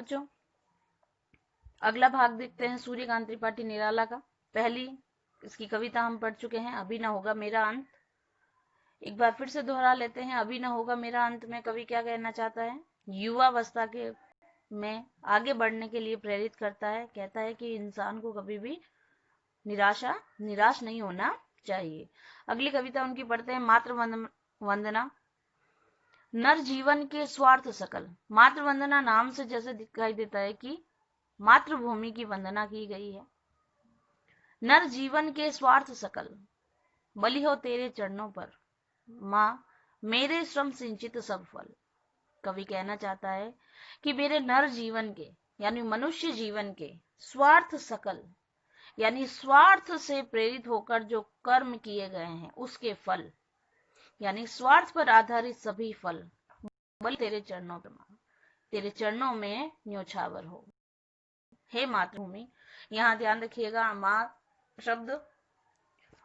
बच्चों, अगला भाग देखते हैं सूर्यकांत त्रिपाठी निराला का। पहली इसकी कविता हम पढ़ चुके हैं, अभी न होगा मेरा अंत। एक बार फिर से दोहरा लेते हैं, अभी न होगा मेरा अंत में कवि क्या कहना चाहता है? युवावस्था के में आगे बढ़ने के लिए प्रेरित करता है। कहता है कि इंसान को कभी भी निराश नहीं होना चाहिए। अगली कविता उनकी पढ़ते हैं, मातृ वंदना। नर जीवन के स्वार्थ सकल। मातृ वंदना नाम से जैसे दिखाई देता है कि मातृभूमि की वंदना की गई है। नर जीवन के स्वार्थ सकल, बलि हो तेरे चरणों पर, माँ मेरे श्रम सिंचित सब फल। कवि कहना चाहता है कि मेरे नर जीवन के यानी मनुष्य जीवन के स्वार्थ सकल यानी स्वार्थ से प्रेरित होकर जो कर्म किए गए हैं उसके फल यानी स्वार्थ पर आधारित सभी फल बल तेरे चरणों पर, तेरे चरणों में न्योछावर हो। हे मातृभूमि, यहाँ ध्यान रखिएगा, माँ शब्द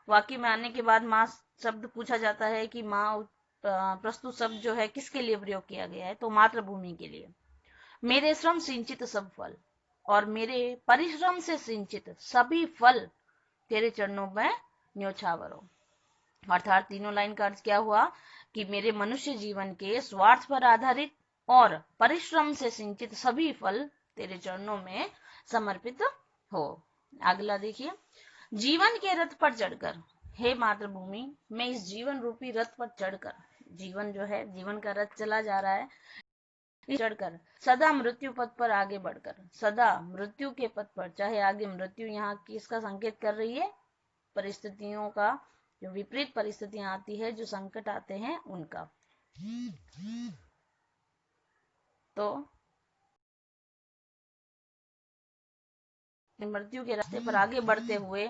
वाक्य में आने के बाद माँ शब्द पूछा जाता है कि माँ प्रस्तुत शब्द जो है किसके लिए प्रयोग किया गया है, तो मातृभूमि के लिए। मेरे श्रम सिंचित सब फल, और मेरे परिश्रम से सिंचित सभी फल तेरे चरणों में न्योछावर हो। अर्थात तीनों लाइन का अर्थ क्या हुआ कि मेरे मनुष्य जीवन के स्वार्थ पर आधारित और परिश्रम से सिंचित सभी फल तेरे चरणों में समर्पित हो। अगला देखिए, जीवन के रथ पर चढ़कर, हे मातृभूमि, मैं इस जीवन रूपी रथ पर चढ़कर, जीवन जो है जीवन का रथ चला जा रहा है, चढ़कर सदा मृत्यु पथ पर आगे बढ़कर, सदा मृत्यु के पथ पर, चाहे आगे मृत्यु यहाँ किसका संकेत कर रही है? परिस्थितियों का, जो विपरीत परिस्थितियां आती है, जो संकट आते हैं उनका। तो मृत्यु के रास्ते पर आगे बढ़ते हुए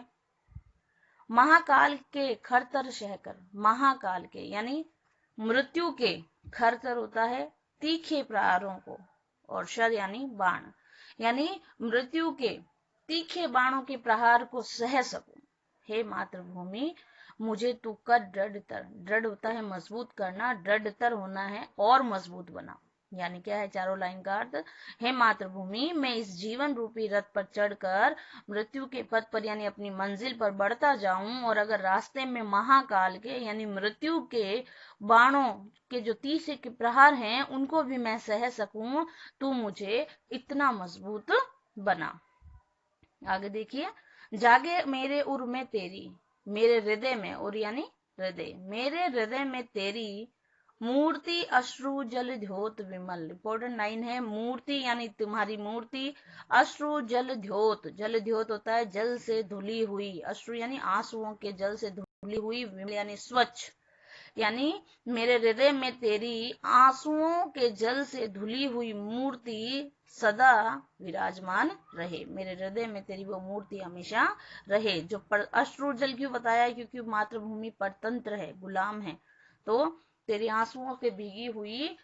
महाकाल के खरतर सहकर, महाकाल के यानी मृत्यु के, खरतर होता है तीखे प्रहारों को, और शर यानी बाण, यानी मृत्यु के तीखे बाणों के प्रहार को सह सकूं। हे मातृभूमि, मुझे तू कर दृढ़तर, दृढ़ होता है मजबूत करना, दृढ़तर होना है और मजबूत बना। यानी क्या है चारों लाइन का अर्थ? हे मातृभूमि, मैं इस जीवन रूपी रथ पर चढ़कर मृत्यु के पथ पर यानी अपनी मंजिल पर बढ़ता जाऊं, और अगर रास्ते में महाकाल के यानी मृत्यु के बाणों के जो तीसरे के प्रहार हैं उनको भी मैं सह सकूं, तू मुझे इतना मजबूत बना। आगे देखिए, जागे मेरे उर में तेरी, मेरे हृदय में, उर यानी हृदय, मेरे हृदय में तेरी मूर्ति अश्रु जल ध्योत विमल। इंपॉर्टेंट लाइन है, मूर्ति यानी तुम्हारी मूर्ति, अश्रु जल ध्योत, जल ध्योत होता है जल से धुली हुई, अश्रु यानी आंसुओं के जल से धुली हुई, विमल यानी स्वच्छ, यानी मेरे हृदय में तेरी आंसुओं के जल से धुली हुई मूर्ति सदा विराजमान रहे। मेरे हृदय में तेरी वो मूर्ति हमेशा रहे। जो अश्रु जल क्यों बताया? क्योंकि मातृभूमि परतंत्र है, गुलाम है। तो तेरी आंसुओं से भीगी हुई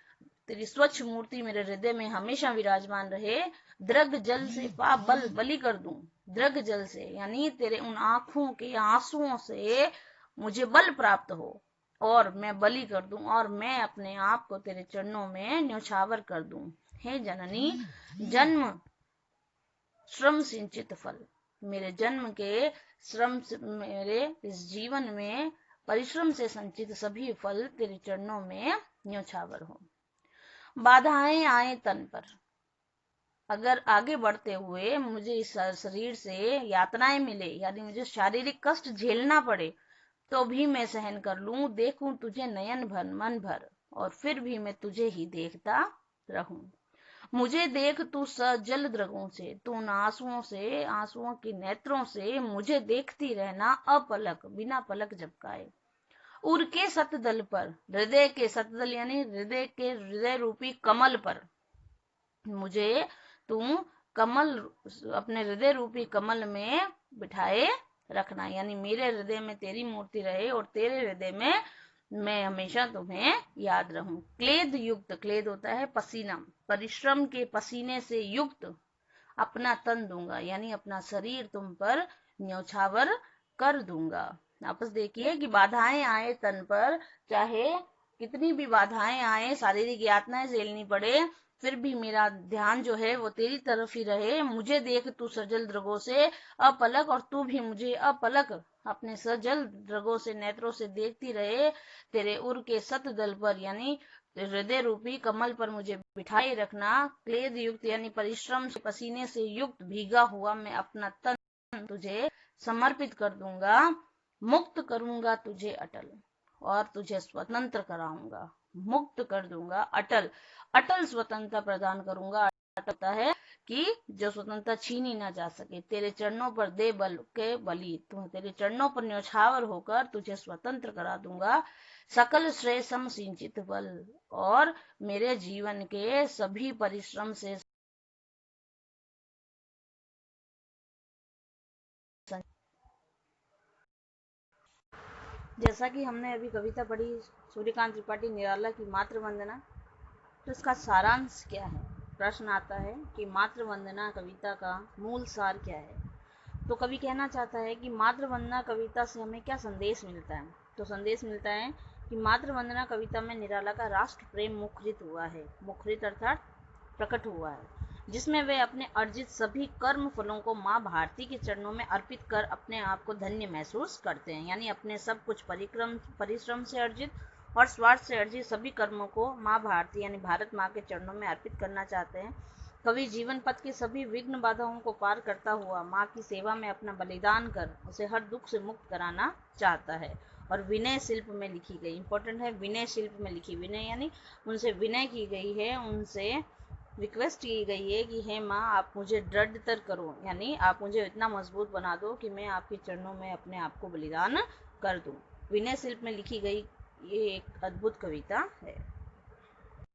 तेरी स्वच्छ मूर्ति मेरे हृदय में हमेशा विराजमान रहे। द्रग जल से पाप बलि कर दूं, द्रग जल से यानी तेरे उन आंखों के आंसुओं से मुझे बल प्राप्त हो, और मैं बलि कर दूं, और मैं अपने आप को तेरे चरणों में न्योछावर कर दूं। हे जननी, जन्म श्रम सिंचित फल, मेरे जन्म के श्रम, मेरे इस जीवन में परिश्रम से संचित सभी फल तेरे चरणों में न्योछावर हो। बाधाएं आए तन पर, अगर आगे बढ़ते हुए मुझे इस शरीर से यातनाएं मिले यानी मुझे शारीरिक कष्ट झेलना पड़े, तो भी मैं सहन कर लूं। देखूं तुझे नयन भर मन भर, और फिर भी मैं तुझे ही देखता रहूं। मुझे देख तू सजल द्रगों से, तू उन आंसुओं से, आंसुओं के नेत्रों से मुझे देखती रहना अपलक, बिना पलक झपकाए। उर के सतदल पर, हृदय के सतदल यानी हृदय के हृदय रूपी कमल पर, मुझे तू कमल, अपने हृदय रूपी कमल में बिठाए रखना, यानी मेरे हृदय में तेरी मूर्ति रहे और तेरे हृदय में मैं हमेशा तुम्हें याद रहूं। क्लेद युक्त, क्लेद होता है पसीना, परिश्रम के पसीने से युक्त अपना तन दूंगा, यानी अपना शरीर तुम पर न्योछावर कर दूंगा। वापस देखिए कि बाधाएं आए तन पर, चाहे कितनी भी बाधाएं आए, शारीरिक यातनाएं झेलनी पड़े, फिर भी मेरा ध्यान जो है वो तेरी तरफ ही रहे। मुझे देख तू सजल दृगों से अपलक, और तू भी मुझे अपलक अपने सजल दृगों से, नेत्रों से देखती रहे। तेरे उर के सत दल पर यानी हृदय रूपी कमल पर मुझे बिठाए रखना। क्लेद युक्त यानी परिश्रम से, पसीने से युक्त भीगा हुआ मैं अपना तन तुझे समर्पित कर दूंगा। मुक्त करूंगा तुझे अटल, और तुझे स्वतंत्र कराऊंगा। मुक्त कर दूंगा, अटल अटल स्वतंत्रता प्रदान करूंगा। अटलता है कि जो स्वतंत्रता छीनी ना जा सके। तेरे चरणों पर दे बल के बलि, तेरे चरणों पर न्यौछावर होकर तुझे स्वतंत्र करा दूंगा। सकल श्रेय सम सिंचित बल, और मेरे जीवन के सभी परिश्रम से जैसा कि हमने अभी कविता पढ़ी सूर्यकांत त्रिपाठी निराला की मातृ वंदना, तो इसका सारांश क्या है? प्रश्न आता है कि मातृ वंदना कविता का मूल सार क्या है। तो कवि कहना चाहता है कि मातृ वंदना कविता से हमें क्या संदेश मिलता है। तो संदेश मिलता है कि मातृ वंदना कविता में निराला का राष्ट्र प्रेम मुखरित हुआ है। मुखरित अर्थात प्रकट हुआ है, जिसमें वे अपने अर्जित सभी कर्म फलों को माँ भारती के चरणों में अर्पित कर अपने आप को धन्य महसूस करते हैं। यानी अपने सब कुछ परिश्रम से अर्जित और स्वार्थ से अर्जित सभी कर्मों को माँ भारती यानी भारत माँ के चरणों में अर्पित करना चाहते हैं। कवि जीवन पथ की सभी विघ्न बाधाओं को पार करता हुआ माँ की सेवा में अपना बलिदान कर उसे हर दुख से मुक्त कराना चाहता है। और विनय शिल्प में लिखी गई, इंपॉर्टेंट है, विनय शिल्प में लिखी, विनय यानी उनसे विनय की गई है, उनसे रिक्वेस्ट की गई है कि हे माँ आप मुझे दृढ़तर करो, यानी आप मुझे इतना मजबूत बना दो कि मैं आपके चरणों में अपने आप को बलिदान कर दूं। विनय शिल्प में लिखी गई ये एक अद्भुत कविता है।